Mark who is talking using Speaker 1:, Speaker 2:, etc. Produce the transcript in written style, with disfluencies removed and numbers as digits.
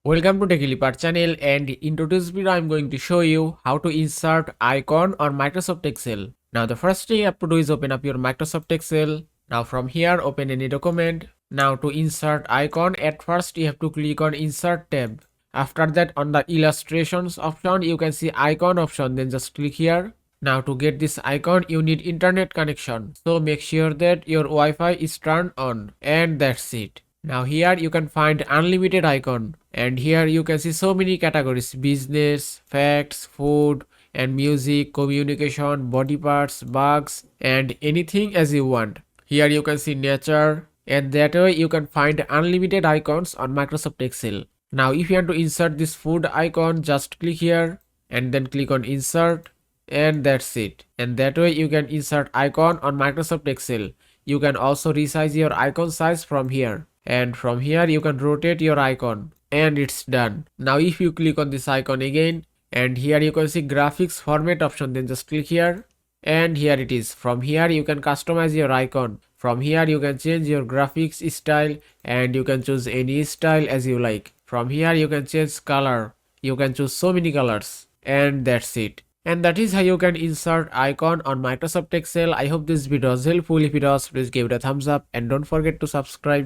Speaker 1: Welcome to TechLeapart channel, and in today's video I'm going to show you how to insert icon on Microsoft Excel. Now the first thing you have to do is open up your Microsoft Excel. Now from here open any document. Now to insert icon, at first you have to click on insert tab. After that on the illustrations option you can see icon option, then just click here. Now to get this icon you need internet connection, so make sure that your Wi-Fi is turned on, and that's it. Now here you can find unlimited icon, and here you can see so many categories: business, facts, food, and music, communication, body parts, bugs, and anything as you want. Here you can see nature, and that way you can find unlimited icons on Microsoft Excel. Now if you want to insert this food icon, just click here and then click on insert, and that's it. And that way you can insert icon on Microsoft Excel. You can also resize your icon size from here, and from here you can rotate your icon, and it's done. Now if you click on this icon again, and here you can see graphics format option, then just click here, and here it is. From here you can customize your icon. From here you can change your graphics style, and you can choose any style as you like. From here you can change color, you can choose so many colors, and that's it. And that is how you can insert icon on Microsoft Excel. I hope this video was helpful. If it was, please give it a thumbs up and don't forget to subscribe.